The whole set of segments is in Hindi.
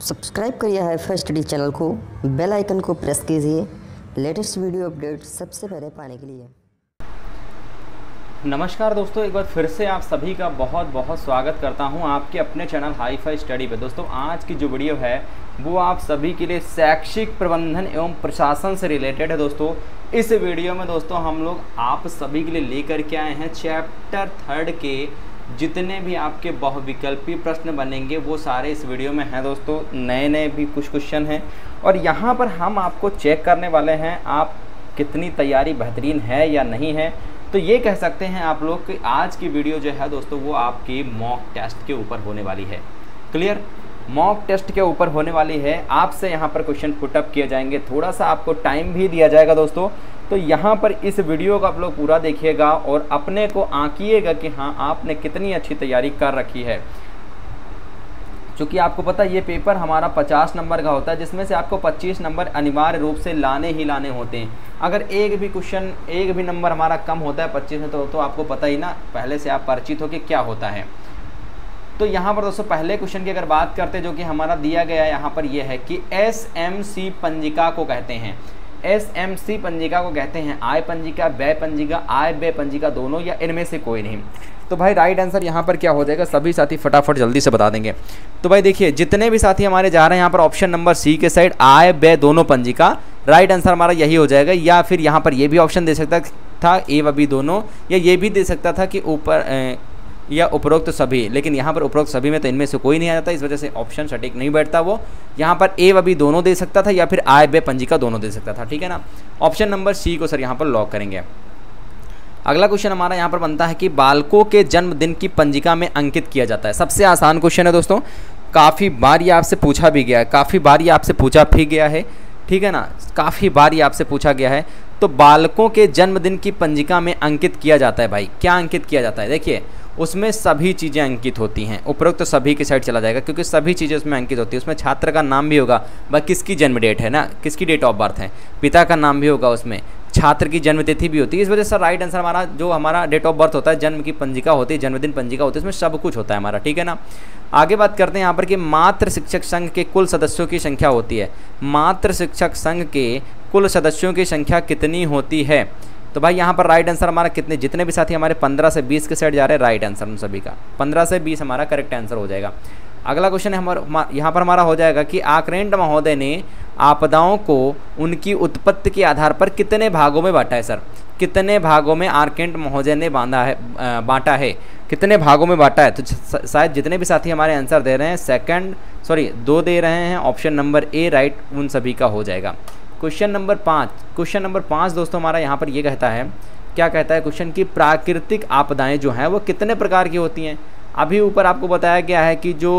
सब्सक्राइब करिए हाईफाई स्टडी चैनल को, बेल आइकन को प्रेस कीजिए लेटेस्ट वीडियो अपडेट सबसे पहले पाने के लिए। नमस्कार दोस्तों, एक बार फिर से आप सभी का बहुत बहुत स्वागत करता हूं आपके अपने चैनल हाईफाई स्टडी पे। दोस्तों आज की जो वीडियो है वो आप सभी के लिए शैक्षिक प्रबंधन एवं प्रशासन से रिलेटेड है। दोस्तों इस वीडियो में दोस्तों हम लोग आप सभी के लिए लेकर के आए हैं चैप्टर 3 के जितने भी आपके बहुविकल्पी प्रश्न बनेंगे वो सारे इस वीडियो में हैं। दोस्तों नए भी कुछ क्वेश्चन हैं और यहाँ पर हम आपको चेक करने वाले हैं आप कितनी तैयारी बेहतरीन है या नहीं है। तो ये कह सकते हैं आप लोग कि आज की वीडियो जो है दोस्तों वो आपकी मॉक टेस्ट के ऊपर होने वाली है। क्लियर, मॉक टेस्ट के ऊपर होने वाली है। आपसे यहाँ पर क्वेश्चन पुटअप किए जाएंगे, थोड़ा सा आपको टाइम भी दिया जाएगा दोस्तों। तो यहाँ पर इस वीडियो को आप लोग पूरा देखिएगा और अपने को आंकिएगा कि हाँ आपने कितनी अच्छी तैयारी कर रखी है। क्योंकि आपको पता है ये पेपर हमारा 50 नंबर का होता है, जिसमें से आपको 25 नंबर अनिवार्य रूप से लाने ही लाने होते हैं। अगर एक भी नंबर हमारा कम होता है 25 में तो आपको पता ही ना, पहले से आप परिचित हो कि क्या होता है। तो यहाँ पर दोस्तों पहले क्वेश्चन की अगर बात करते हैं जो कि हमारा दिया गया है यहाँ पर यह है कि SMC पंजिका को कहते हैं। SMC पंजिका को कहते हैं आय पंजिका, व्यय पंजिका, आय व्यय पंजिका दोनों या इनमें से कोई नहीं। तो भाई राइट आंसर यहाँ पर क्या हो जाएगा, सभी साथी फटाफट जल्दी से बता देंगे। तो भाई देखिए जितने भी साथी हमारे जा रहे हैं यहाँ पर ऑप्शन नंबर सी के साइड आय व्यय दोनों पंजिका, राइट आंसर हमारा यही हो जाएगा। या फिर यहाँ पर ये भी ऑप्शन दे सकता था ए व बी दोनों, या ये भी दे सकता था कि ऊपर या उपरोक्त सभी, लेकिन यहाँ पर उपरोक्त सभी में तो इनमें से कोई नहीं आ जाता, इस वजह से ऑप्शन सटीक नहीं बैठता। वो यहाँ पर ए व बी दोनों दे सकता था या फिर आय व्यय पंजिका दोनों दे सकता था। ठीक है ना, ऑप्शन नंबर सी को सर यहाँ पर लॉक करेंगे। अगला क्वेश्चन हमारा यहाँ पर बनता है कि बालकों के जन्मदिन की पंजिका में अंकित किया जाता है। सबसे आसान क्वेश्चन है दोस्तों, काफ़ी बार ये आपसे पूछा भी गया है, काफ़ी बार ये आपसे पूछा भी गया है। ठीक है ना, काफ़ी बार ये आपसे पूछा गया है। तो बालकों के जन्मदिन की पंजिका में अंकित किया जाता है भाई, क्या अंकित किया जाता है? देखिए उसमें सभी चीज़ें अंकित होती हैं, उपरोक्त सभी की साइड चला जाएगा क्योंकि सभी चीज़ें उसमें अंकित होती है। उसमें छात्र का नाम भी होगा, भाई किसकी जन्म डेट है ना, किसकी डेट ऑफ बर्थ है, पिता का नाम भी होगा, उसमें छात्र की जन्मतिथि भी होती है। इस वजह से राइट आंसर हमारा जो हमारा डेट ऑफ बर्थ होता है, जन्म की पंजिका होती है, जन्मदिन पंजिका होती है, इसमें सब कुछ होता है हमारा। ठीक है ना, आगे बात करते हैं यहाँ पर कि मात्र शिक्षक संघ के कुल सदस्यों की संख्या होती है। मात्र शिक्षक संघ के कुल सदस्यों की संख्या कितनी होती है? तो भाई यहाँ पर राइट आंसर हमारा कितने, जितने भी साथी हमारे 15 से 20 के साइड जा रहे हैं, राइट आंसर उन सभी का 15 से 20 हमारा करेक्ट आंसर हो जाएगा। अगला क्वेश्चन है हमारा यहाँ पर हमारा हो जाएगा कि आर्केंट महोदय ने आपदाओं को उनकी उत्पत्ति के आधार पर कितने भागों में बांटा है? सर कितने भागों में आर्केंट महोदय ने बांटा है, कितने भागों में बांटा है? तो शायद जितने भी साथी हमारे आंसर दे रहे हैं 2 दे रहे हैं, ऑप्शन नंबर ए राइट उन सभी का हो जाएगा। क्वेश्चन नंबर 5 दोस्तों हमारा यहाँ पर ये कहता है, क्या कहता है क्वेश्चन की प्राकृतिक आपदाएं जो हैं वो कितने प्रकार की होती हैं? अभी ऊपर आपको बताया गया है कि जो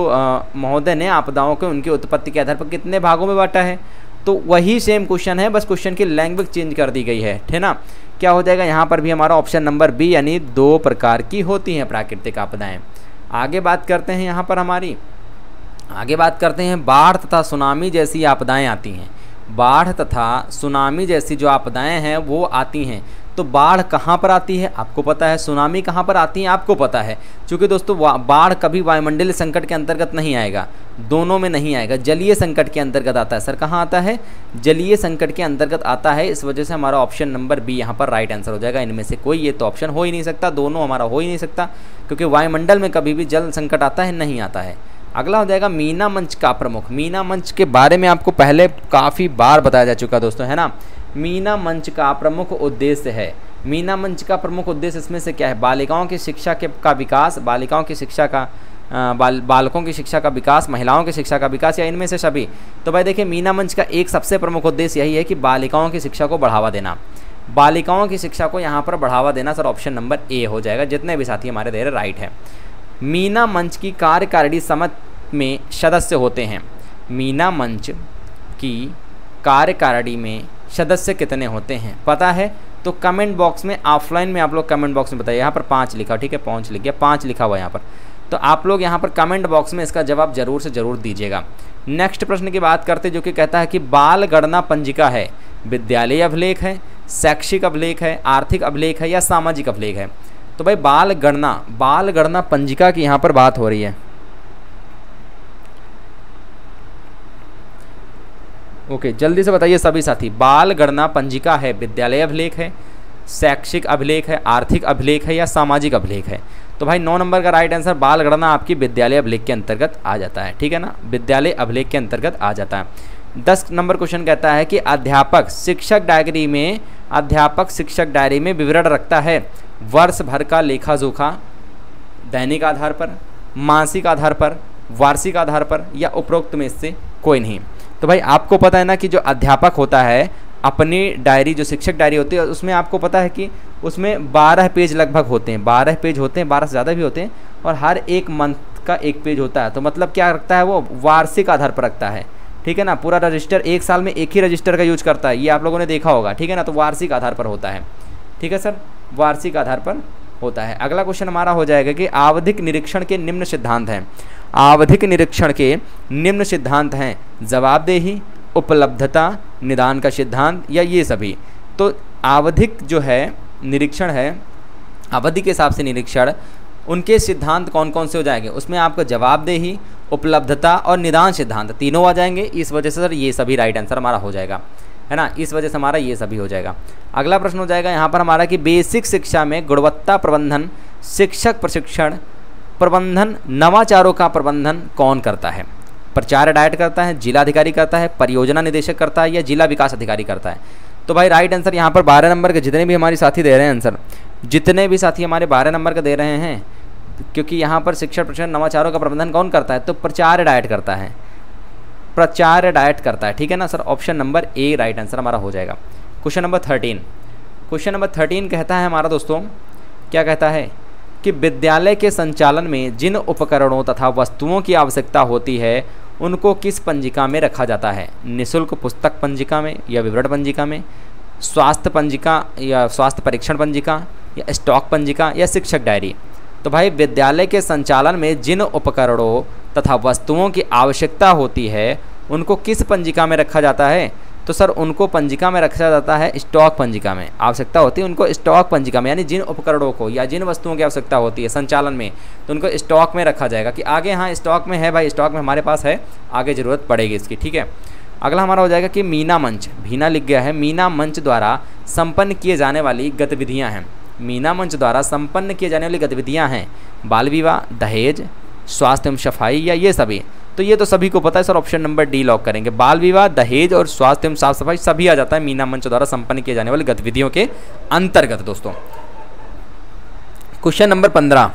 महोदय ने आपदाओं को उनकी उत्पत्ति के आधार पर कितने भागों में बांटा है, तो वही सेम क्वेश्चन है, बस क्वेश्चन की लैंग्वेज चेंज कर दी गई है। ठीक ना, क्या हो जाएगा यहाँ पर भी हमारा ऑप्शन नंबर बी, यानी 2 प्रकार की होती हैं प्राकृतिक आपदाएँ। आगे बात करते हैं यहाँ पर आगे बात करते हैं बाढ़ तथा सुनामी जैसी आपदाएँ आती हैं। बाढ़ तथा सुनामी जैसी जो आपदाएं हैं वो आती हैं। तो बाढ़ कहाँ पर आती है आपको पता है, सुनामी कहाँ पर आती है आपको पता है। क्योंकि दोस्तों बाढ़ कभी वायुमंडलीय संकट के अंतर्गत नहीं आएगा, दोनों में नहीं आएगा, जलीय संकट के अंतर्गत आता है। सर कहाँ आता है? जलीय संकट के अंतर्गत आता है। इस वजह से हमारा ऑप्शन नंबर बी यहाँ पर राइट आंसर हो जाएगा। इनमें से कोई ये तो ऑप्शन हो ही नहीं सकता, दोनों हमारा हो ही नहीं सकता, क्योंकि वायुमंडल में कभी भी जल संकट आता है नहीं आता है। अगला हो जाएगा मीना मंच का प्रमुख। मीना मंच के बारे में आपको पहले काफ़ी बार बताया जा चुका है दोस्तों, है ना। मीना मंच का प्रमुख उद्देश्य है, मीना मंच का प्रमुख उद्देश्य इसमें से क्या है? बालिकाओं की शिक्षा का विकास, बालिकाओं की शिक्षा का बालकों की शिक्षा का विकास, महिलाओं की शिक्षा का विकास, या इनमें से सभी। तो भाई देखिए मिना मंच का एक सबसे प्रमुख उद्देश्य यही है कि बालिकाओं की शिक्षा को बढ़ावा देना, बालिकाओं की शिक्षा को यहाँ पर बढ़ावा देना। सर ऑप्शन नंबर ए हो जाएगा, जितने भी साथी हमारे दे रहे राइट है। मीना मंच की कार्यकारिणी समिति में सदस्य होते हैं। मीना मंच की कार्यकारिणी में सदस्य कितने होते हैं पता है? तो कमेंट बॉक्स में, ऑफलाइन में आप लोग कमेंट बॉक्स में बताइए। यहाँ पर 5 लिखा, ठीक है, 5 लिख गया, 5 लिखा हुआ यहाँ पर। तो आप लोग यहाँ पर कमेंट बॉक्स में इसका जवाब जरूर से ज़रूर दीजिएगा। नेक्स्ट प्रश्न की बात करते जो कि कहता है कि बाल गणना पंजिका है, विद्यालय अभिलेख है, शैक्षिक अभिलेख है, आर्थिक अभिलेख है या सामाजिक अभिलेख है? तो भाई बाल गणना पंजिका की यहाँ पर बात हो रही है। ओके, जल्दी से बताइए सभी साथी। बाल गणना पंजिका है, विद्यालय अभिलेख है, शैक्षिक अभिलेख है, आर्थिक अभिलेख है या सामाजिक अभिलेख है? तो भाई 9 नंबर का राइट आंसर बाल गणना आपकी विद्यालय अभिलेख के अंतर्गत आ जाता है, ठीक है ना, विद्यालय अभिलेख के अंतर्गत आ जाता है। 10 नंबर क्वेश्चन कहता है कि अध्यापक शिक्षक डायरी में विवरण रखता है वर्ष भर का लेखा जोखा, दैनिक आधार पर, मासिक आधार पर, वार्षिक आधार पर या उपरोक्त में से कोई नहीं। तो भाई आपको पता है ना कि जो अध्यापक होता है अपनी डायरी, जो शिक्षक डायरी होती है, उसमें आपको पता है कि उसमें 12 पेज लगभग होते हैं, 12 पेज होते हैं, 12 से ज़्यादा भी होते हैं, और हर एक मंथ का एक पेज होता है। तो मतलब क्या रखता है वो, वार्षिक आधार पर रखता है, ठीक है ना। पूरा रजिस्टर एक साल में एक ही रजिस्टर का यूज करता है, ये आप लोगों ने देखा होगा, ठीक है ना। तो वार्षिक आधार पर होता है, ठीक है सर, वार्षिक आधार पर होता है। अगला क्वेश्चन हमारा हो जाएगा कि आवधिक निरीक्षण के निम्न सिद्धांत हैं। आवधिक निरीक्षण के निम्न सिद्धांत हैं जवाबदेही, उपलब्धता, निदान का सिद्धांत या ये सभी। तो आवधिक जो है निरीक्षण है, अवधि के हिसाब से निरीक्षण, उनके सिद्धांत कौन कौन से हो जाएंगे? उसमें आपको जवाबदेही, उपलब्धता और निदान सिद्धांत तीनों आ जाएंगे। इस वजह से सर ये सभी राइट आंसर हमारा हो जाएगा, है ना, इस वजह से हमारा ये सभी हो जाएगा। अगला प्रश्न हो जाएगा यहाँ पर हमारा कि बेसिक शिक्षा में गुणवत्ता प्रबंधन, शिक्षक प्रशिक्षण प्रबंधन, नवाचारों का प्रबंधन कौन करता है? प्राचार्य डायट करता है, जिलाधिकारी करता है, परियोजना निदेशक करता है या जिला विकास अधिकारी करता है? तो भाई राइट आंसर यहाँ पर 12 नंबर के जितने भी हमारे साथी दे रहे हैं आंसर, जितने भी साथी हमारे 12 नंबर का दे रहे हैं, क्योंकि यहाँ पर शिक्षण प्रशिक्षण नवाचारों का प्रबंधन कौन करता है? तो प्राचार्य डायट करता है, प्राचार्य डायट करता है, ठीक है ना sir. Option number A right answer हमारा हो जाएगा। क्वेश्चन नंबर 13, क्वेश्चन नंबर 13 कहता है हमारा दोस्तों, क्या कहता है कि विद्यालय के संचालन में जिन उपकरणों तथा वस्तुओं की आवश्यकता होती है उनको किस पंजिका में रखा जाता है? निःशुल्क पुस्तक पंजिका में या विवरण पंजिका में, स्वास्थ्य पंजिका या स्वास्थ्य परीक्षण पंजिका या स्टॉक पंजिका या शिक्षक डायरी? तो भाई विद्यालय के संचालन में जिन उपकरणों तथा वस्तुओं की आवश्यकता होती है उनको किस पंजिका में रखा जाता है? तो सर उनको पंजिका में रखा जाता है स्टॉक पंजिका में। आवश्यकता होती है उनको स्टॉक पंजिका में, यानी जिन उपकरणों को या जिन वस्तुओं की आवश्यकता होती है संचालन में तो उनको स्टॉक में रखा जाएगा। कि आगे हाँ स्टॉक में है भाई, स्टॉक में हमारे पास है, आगे ज़रूरत पड़ेगी इसकी, ठीक है। अगला हमारा हो जाएगा कि मीना मंच, भीना लिख गया है, मीना मंच द्वारा संपन्न किए जाने वाली गतिविधियाँ हैं। मीना मंच द्वारा संपन्न किए जाने वाली गतिविधियाँ हैं बाल विवाह, दहेज, स्वास्थ्य एवं सफाई या ये सभी? तो ये तो सभी को पता है sir, option number D lock करेंगे। बाल विवाह, दहेज और स्वास्थ्य एवं साफ सफाई सभी आ जाता है मीना मंच द्वारा संपन्न किए जाने वाली गतिविधियों के अंतर्गत दोस्तों। Question number 15,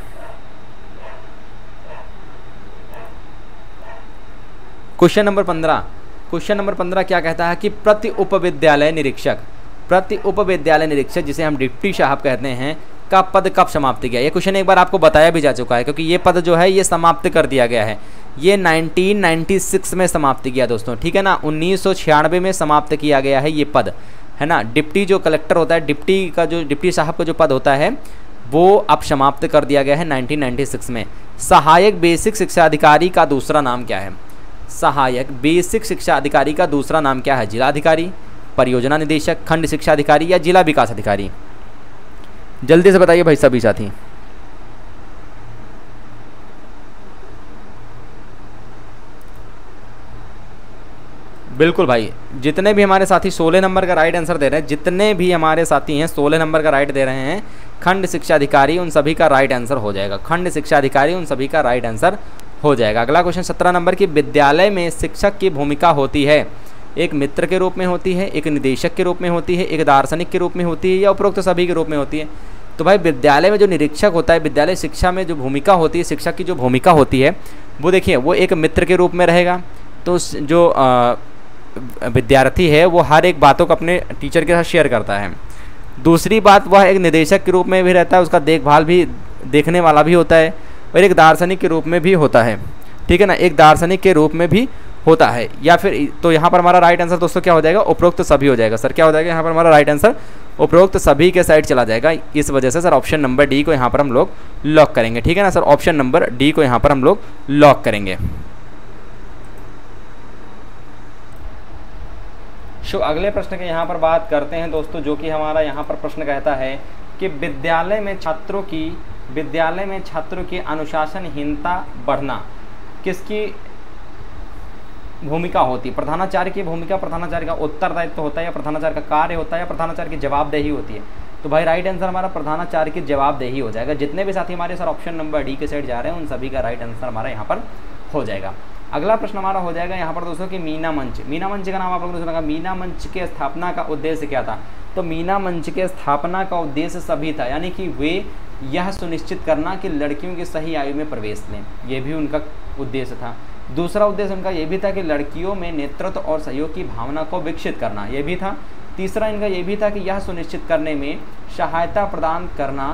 question number 15, question number 15 क्या कहता है कि प्रति उपविद्यालय निरीक्षक, प्रति उपविद्यालय निरीक्षक जिसे हम डिप्टी साहब कहते हैं का पद कब समाप्त किया? ये क्वेश्चन एक बार आपको बताया भी जा चुका है, क्योंकि ये पद जो है ये समाप्त कर दिया गया है। ये 1996 में समाप्त किया दोस्तों, ठीक है ना, 1996 में समाप्त किया गया है ये पद, है ना। डिप्टी जो कलेक्टर होता है, डिप्टी का जो डिप्टी साहब का जो पद होता है वो अब समाप्त कर दिया गया है 1996 में। सहायक बेसिक शिक्षा अधिकारी का दूसरा नाम क्या है? सहायक बेसिक शिक्षा अधिकारी का दूसरा नाम क्या है? जिलाधिकारी, परियोजना निदेशक, खंड शिक्षा अधिकारी या जिला विकास अधिकारी? जल्दी से बताइए भाई सभी साथी। बिल्कुल भाई, जितने भी हमारे साथी 16 नंबर का राइट आंसर दे रहे हैं, जितने भी हमारे साथी हैं 16 नंबर का राइट दे रहे हैं, खंड शिक्षा अधिकारी उन सभी का राइट आंसर हो जाएगा। खंड शिक्षा अधिकारी उन सभी का राइट आंसर हो जाएगा। अगला क्वेश्चन 17 नंबर की, विद्यालय में शिक्षक की भूमिका होती है, एक मित्र के रूप में होती है, एक निदेशक के रूप में होती है, एक दार्शनिक के रूप में होती है या उपरोक्त सभी के रूप में होती है? तो भाई विद्यालय में जो निरीक्षक होता है, विद्यालय शिक्षा में जो भूमिका होती है, शिक्षक की जो भूमिका होती है वो देखिए वो एक मित्र के रूप में रहेगा। तो जो विद्यार्थी है वो हर एक बातों को अपने टीचर के साथ शेयर करता है। दूसरी बात, वह एक निदेशक के रूप में भी रहता है, उसका देखभाल भी देखने वाला भी होता है, और एक दार्शनिक के रूप में भी होता है, ठीक है ना, एक दार्शनिक के रूप में भी होता है। या फिर तो यहाँ पर हमारा राइट आंसर दोस्तों क्या हो जाएगा? उपरोक्त सभी हो जाएगा। सर क्या हो जाएगा यहाँ पर हमारा राइट आंसर? उपरोक्त सभी के साइड चला जाएगा। इस वजह से सर ऑप्शन नंबर डी को यहाँ पर हम लोग लॉक करेंगे, ठीक है ना सर। ऑप्शन नंबर डी को यहाँ पर हम लोग लॉक करेंगे। अगले प्रश्न के यहाँ पर बात करते हैं दोस्तों, जो कि हमारा यहाँ पर प्रश्न कहता है कि विद्यालय में छात्रों की अनुशासनहीनता बढ़ना किसकी भूमिका होती है। प्रधानाचार्य की भूमिका प्रधानाचार्य का उत्तरदायित्व होता है, या प्रधानाचार्य का कार्य होता है, या प्रधानाचार्य की जवाबदेही होती है। तो भाई राइट आंसर हमारा प्रधानाचार्य की जवाबदेही हो जाएगा। जितने भी साथी हमारे सर ऑप्शन नंबर डी के साइड जा रहे हैं उन सभी का राइट आंसर हमारा यहाँ पर हो जाएगा। अगला प्रश्न हमारा हो जाएगा यहाँ पर दोस्तों कि मीना मंच। मीना मंच का नाम आप लोगों ने सुना, मीना मंच के स्थापना का उद्देश्य क्या था? तो मीना मंच के स्थापना का उद्देश्य सभी था, यानी कि वे यह सुनिश्चित करना कि लड़कियों की सही आयु में प्रवेश लें, ये भी उनका उद्देश्य था। दूसरा उद्देश्य उनका ये भी था कि लड़कियों में नेतृत्व और सहयोग की भावना को विकसित करना, ये भी था। तीसरा इनका ये भी था कि यह सुनिश्चित करने में सहायता प्रदान करना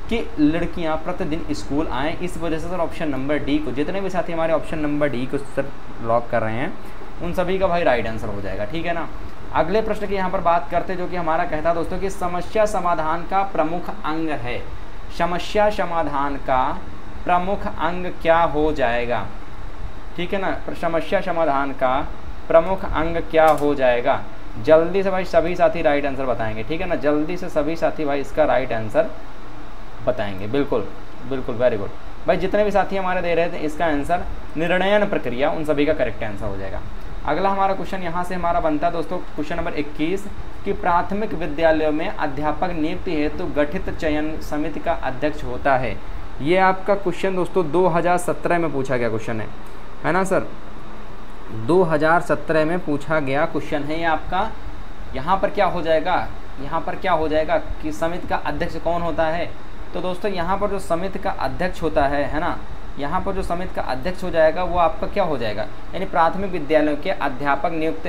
कि लड़कियां प्रतिदिन स्कूल आएँ। इस वजह से सर ऑप्शन नंबर डी को, जितने भी साथी हमारे ऑप्शन नंबर डी को सर लॉक कर रहे हैं उन सभी का भाई राइट आंसर हो जाएगा, ठीक है ना। अगले प्रश्न की यहाँ पर बात करते जो कि हमारा कहता है दोस्तों कि समस्या समाधान का प्रमुख अंग है। समस्या समाधान का प्रमुख अंग क्या हो जाएगा, ठीक है ना। समस्या समाधान का प्रमुख अंग क्या हो जाएगा? जल्दी से भाई सभी साथी राइट आंसर बताएंगे, ठीक है ना। जल्दी से सभी साथी भाई इसका राइट आंसर बताएंगे। बिल्कुल बिल्कुल, वेरी गुड भाई। जितने भी साथी हमारे दे रहे थे इसका आंसर निर्णयन प्रक्रिया, उन सभी का करेक्ट आंसर हो जाएगा। अगला हमारा क्वेश्चन यहाँ से हमारा बनता है दोस्तों क्वेश्चन नंबर 21 कि प्राथमिक विद्यालयों में अध्यापक नियुक्ति हेतु गठित चयन समिति का अध्यक्ष होता है। ये आपका क्वेश्चन दोस्तों 2017 में पूछा गया क्वेश्चन है ना सर। 2017 में पूछा गया क्वेश्चन है ये आपका। यहाँ पर क्या हो जाएगा, यहाँ पर क्या हो जाएगा कि समिति का अध्यक्ष कौन होता है? तो दोस्तों यहाँ पर जो समिति का अध्यक्ष होता है ना, यहाँ पर जो समिति का अध्यक्ष हो जाएगा वो आपका क्या हो जाएगा, यानी प्राथमिक विद्यालयों के अध्यापक नियुक्त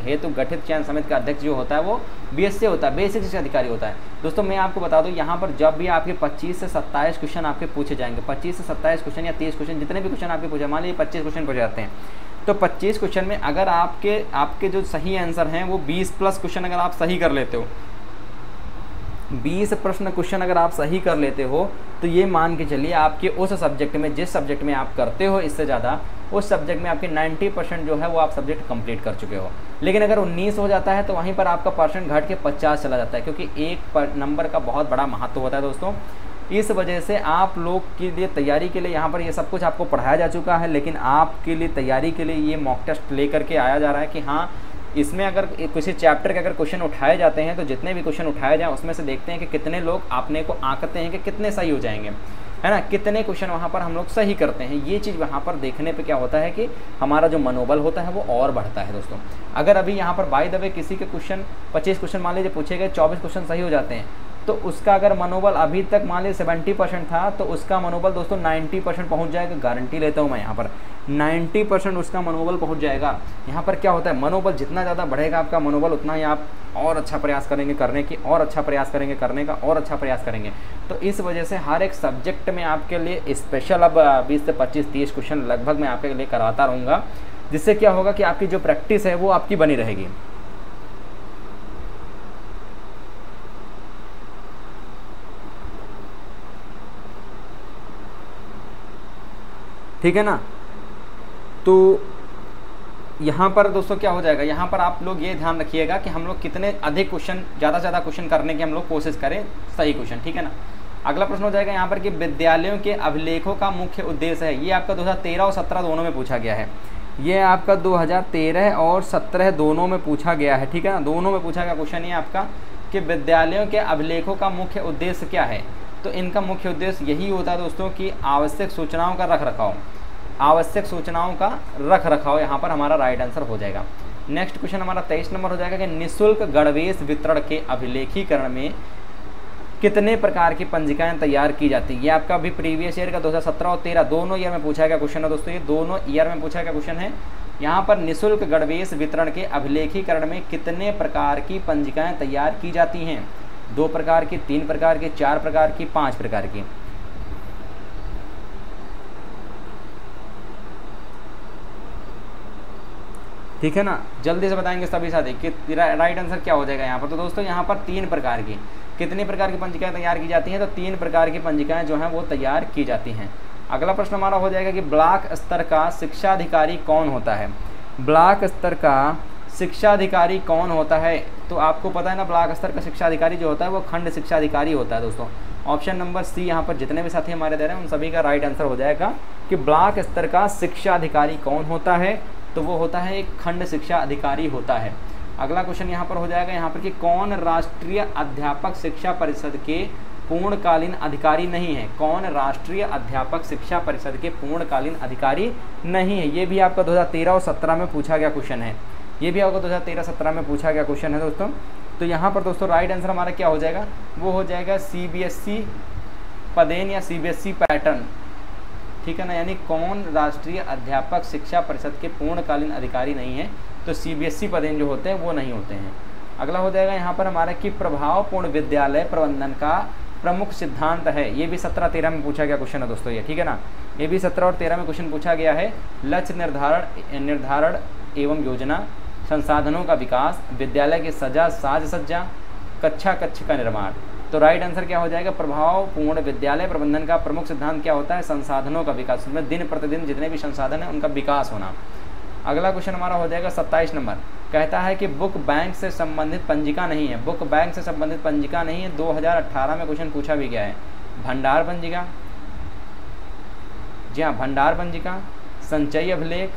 हेतु गठित चयन समिति का अध्यक्ष जो होता है वो बीएससी होता है, बेसिक शिक्षा अधिकारी होता है। दोस्तों मैं आपको बता दूं यहाँ पर जब भी आपके 25 से 27 क्वेश्चन आपके पूछे जाएंगे, 25 से 27 क्वेश्चन या 30 क्वेश्चन, जितने भी क्वेश्चन आपके पूछे, मान लीजिए 25 क्वेश्चन पूछे जाते हैं, तो 25 क्वेश्चन में अगर आपके जो सही आंसर हैं वो 20 प्लस क्वेश्चन अगर आप सही कर लेते हो, 20 प्रश्न क्वेश्चन अगर आप सही कर लेते हो, तो ये मान के चलिए आपके उस सब्जेक्ट में, जिस सब्जेक्ट में आप करते हो इससे ज़्यादा, उस सब्जेक्ट में आपके 90% जो है वो आप सब्जेक्ट कंप्लीट कर चुके हो। लेकिन अगर 19 हो जाता है तो वहीं पर आपका परसेंट घट के 50 चला जाता है, क्योंकि एक नंबर का बहुत बड़ा महत्व होता है दोस्तों। इस वजह से आप लोग के लिए तैयारी के लिए यहाँ पर ये सब कुछ आपको पढ़ाया जा चुका है, लेकिन आपके लिए तैयारी के लिए ये मॉक टेस्ट लेकर के आया जा रहा है कि हाँ इसमें अगर किसी चैप्टर के अगर क्वेश्चन उठाए जाते हैं तो जितने भी क्वेश्चन उठाए जाएँ उसमें से देखते हैं कि कितने लोग अपने को आंकते हैं कि कितने सही हो जाएंगे, है ना, कितने क्वेश्चन वहाँ पर हम लोग सही करते हैं। ये चीज़ वहाँ पर देखने पे क्या होता है कि हमारा जो मनोबल होता है वो और बढ़ता है दोस्तों। अगर अभी यहाँ पर बाय द वे किसी के क्वेश्चन 25 क्वेश्चन मान लीजिए पूछे गए, 24 क्वेश्चन सही हो जाते हैं, तो उसका अगर मनोबल अभी तक मान लीजिए 70% था तो उसका मनोबल दोस्तों 90% पहुँच जाएगा। गारंटी लेता हूँ मैं यहाँ पर 90% उसका मनोबल पहुँच जाएगा। यहाँ पर क्या होता है, मनोबल जितना ज़्यादा बढ़ेगा आपका मनोबल, उतना ही आप और अच्छा प्रयास करेंगे करने की, और अच्छा प्रयास करेंगे करने का, और अच्छा प्रयास करेंगे। तो इस वजह से हर एक सब्जेक्ट में आपके लिए स्पेशल अब 20 से 25-30 क्वेश्चन लगभग मैं आपके लिए कराता रहूँगा, जिससे क्या होगा कि आपकी जो प्रैक्टिस है वो आपकी बनी रहेगी। ठीक है ना। तो यहाँ पर दोस्तों क्या हो जाएगा, यहाँ पर आप लोग ये ध्यान रखिएगा कि हम लोग कितने अधिक क्वेश्चन, ज़्यादा से ज़्यादा क्वेश्चन करने की हम लोग कोशिश करें, सही क्वेश्चन, ठीक है ना। अगला प्रश्न हो जाएगा यहाँ पर कि विद्यालयों के अभिलेखों का मुख्य उद्देश्य है। ये आपका 2013 और 17 दोनों में पूछा गया है। ये आपका 2013 और 17 दोनों में पूछा गया है, ठीक है ना। दोनों में पूछा गया क्वेश्चन ये आपका कि विद्यालयों के अभिलेखों का मुख्य उद्देश्य क्या है। तो इनका मुख्य उद्देश्य यही होता है दोस्तों कि आवश्यक सूचनाओं का रख रखाव, आवश्यक सूचनाओं का रख रखाव यहाँ पर हमारा राइट आंसर हो जाएगा। नेक्स्ट क्वेश्चन हमारा 23 नंबर हो जाएगा कि निःशुल्क गणवेश वितरण के अभिलेखीकरण में कितने प्रकार की पंजिकाएं तैयार की जाती है। ये आपका अभी प्रीवियस ईयर का 2017 और 13 दोनों ईयर में पूछा गया क्वेश्चन है दोस्तों। ये दोनों ईयर में पूछा गया क्वेश्चन है। यहाँ पर निःशुल्क गणवेश वितरण के अभिलेखीकरण में कितने प्रकार की पंजिकाएं तैयार की जाती हैं। 2 प्रकार की, 3 प्रकार की, 4 प्रकार की, 5 प्रकार की। ठीक है ना, जल्दी से बताएंगे सभी साथी कि राइट आंसर क्या हो जाएगा यहाँ पर। तो दोस्तों यहाँ पर 3 प्रकार की, कितनी प्रकार की पंजिकाएं तैयार की जाती हैं, तो 3 प्रकार की पंजिकाएं जो हैं वो तैयार की जाती हैं। अगला प्रश्न हमारा हो जाएगा कि ब्लॉक स्तर का शिक्षाधिकारी कौन होता है। ब्लॉक स्तर का शिक्षाधिकारी कौन होता है, तो आपको पता है ना, ब्लॉक स्तर का शिक्षाधिकारी जो होता है वो खंड शिक्षाधिकारी होता है दोस्तों। ऑप्शन नंबर सी यहाँ पर जितने भी साथी हमारे दे रहे हैं उन सभी का राइट आंसर हो जाएगा कि ब्लॉक स्तर का शिक्षाधिकारी कौन होता है। तो वो होता है एक खंड शिक्षा अधिकारी होता है। अगला क्वेश्चन यहाँ पर हो जाएगा यहाँ पर कि कौन राष्ट्रीय अध्यापक शिक्षा परिषद के पूर्णकालीन अधिकारी नहीं है। कौन राष्ट्रीय अध्यापक शिक्षा परिषद के पूर्णकालीन अधिकारी नहीं है। ये भी आपका 2013 और 17 में पूछा गया क्वेश्चन है। ये भी आपको 2013-17 में पूछा गया क्वेश्चन है दोस्तों। तो यहाँ पर दोस्तों राइट आंसर हमारा क्या हो जाएगा, वो हो जाएगा CBSE पदेन या CBSE पैटर्न, ठीक है ना। यानी कौन राष्ट्रीय अध्यापक शिक्षा परिषद के पूर्णकालीन अधिकारी नहीं है, तो CBSE पदेन जो होते हैं वो नहीं होते हैं। अगला हो जाएगा यहाँ पर हमारा कि प्रभावपूर्ण विद्यालय प्रबंधन का प्रमुख सिद्धांत है। ये भी 17-13 में पूछा गया क्वेश्चन है दोस्तों ये, ठीक है ना। ये भी 17 और 13 में क्वेश्चन पूछा गया है। लक्ष्य निर्धारण एवं योजना, संसाधनों का विकास, विद्यालय की साज सज्जा, कक्षा कक्ष का निर्माण। तो राइट आंसर क्या हो जाएगा, प्रभावपूर्ण विद्यालय प्रबंधन का प्रमुख सिद्धांत क्या होता है, संसाधनों का विकास। उसमें दिन प्रतिदिन जितने भी संसाधन हैं उनका विकास होना। अगला क्वेश्चन हमारा हो जाएगा 27 नंबर, कहता है कि बुक बैंक से संबंधित पंजिका नहीं है। बुक बैंक से संबंधित पंजिका नहीं है। 2018 में क्वेश्चन पूछा भी गया है। भंडार पंजिका, जी हाँ भंडार पंजिका, संचयी अभिलेख,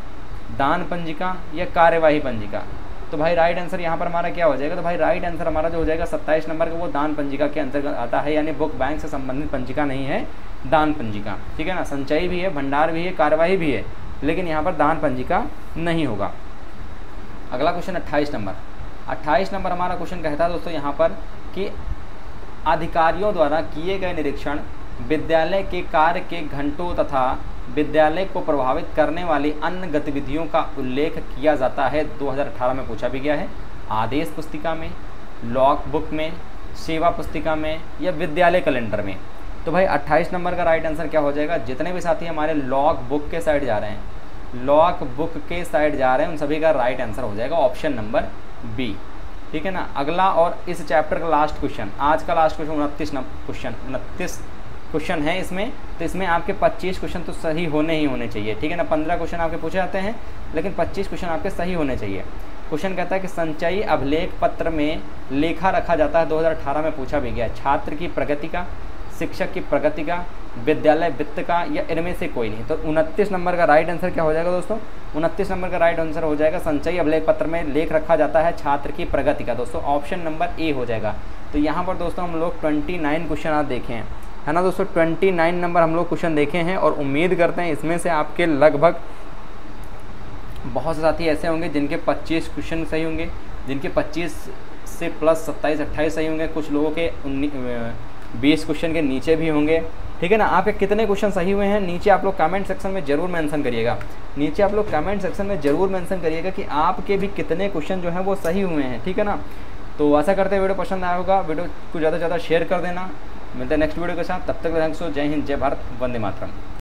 दान पंजिका या कार्यवाही पंजिका। तो भाई राइट आंसर यहाँ पर हमारा क्या हो जाएगा, तो भाई राइट आंसर हमारा जो हो जाएगा 27 नंबर का वो दान पंजिका के अंतर्गत आता है। यानी बुक बैंक से संबंधित पंजिका नहीं है, दान पंजिका, ठीक है ना। संचयी भी है, भंडार भी है, कार्यवाही भी है, लेकिन यहाँ पर दान पंजिका नहीं होगा। अगला क्वेश्चन 28 नंबर। 28 नंबर हमारा क्वेश्चन कहता है दोस्तों यहाँ पर कि अधिकारियों द्वारा किए गए निरीक्षण विद्यालय के कार्य के घंटों तथा विद्यालय को प्रभावित करने वाली अन्य गतिविधियों का उल्लेख किया जाता है। 2018 में पूछा भी गया है। आदेश पुस्तिका में, लॉग बुक में, सेवा पुस्तिका में या विद्यालय कैलेंडर में। तो भाई 28 नंबर का राइट आंसर क्या हो जाएगा, जितने भी साथी हमारे लॉग बुक के साइड जा रहे हैं, लॉग बुक के साइड जा रहे हैं, उन सभी का राइट आंसर हो जाएगा ऑप्शन नंबर बी, ठीक है ना। अगला और इस चैप्टर का लास्ट क्वेश्चन, आज का लास्ट क्वेश्चन 29 क्वेश्चन है इसमें। तो इसमें आपके 25 क्वेश्चन तो सही होने ही होने चाहिए, ठीक है ना। 15 क्वेश्चन आपके पूछे जाते हैं, लेकिन 25 क्वेश्चन आपके सही होने चाहिए। क्वेश्चन कहता है कि संचयी अभिलेख पत्र में लेखा रखा जाता है। 2018 में पूछा भी गया। छात्र की प्रगति का, शिक्षक की प्रगति का, विद्यालय वित्त का या इनमें से कोई नहीं। तो 29 नंबर का राइट आंसर क्या हो जाएगा दोस्तों, 29 नंबर का राइट आंसर हो जाएगा संचयी अभिलेख पत्र में लेख रखा जाता है छात्र की प्रगति का। दोस्तों ऑप्शन नंबर ए हो जाएगा। तो यहाँ पर दोस्तों हम लोग 29 क्वेश्चन आप देखें हैं, है ना दोस्तों। 29 नंबर हम लोग क्वेश्चन देखे हैं और उम्मीद करते हैं इसमें से आपके लगभग बहुत से साथी ऐसे होंगे जिनके 25 क्वेश्चन सही होंगे, जिनके 25 से प्लस 27-28 सही होंगे। कुछ लोगों के 20 क्वेश्चन के नीचे भी होंगे, ठीक है ना। आपके कितने क्वेश्चन सही हुए हैं नीचे आप लोग कमेंट सेक्शन में जरूर मेंशन करिएगा। नीचे आप लोग कमेंट सेक्शन में जरूर मेंशन करिएगा कि आपके भी कितने क्वेश्चन जो हैं वो सही हुए हैं, ठीक है ना। तो आशा करते हैं वीडियो पसंद आया होगा। वीडियो को ज़्यादा से ज़्यादा शेयर कर देना। मिलते हैं नेक्स्ट वीडियो के साथ, तब तक थैंक्स। जय हिंद, जय भारत, वंदे मातरम।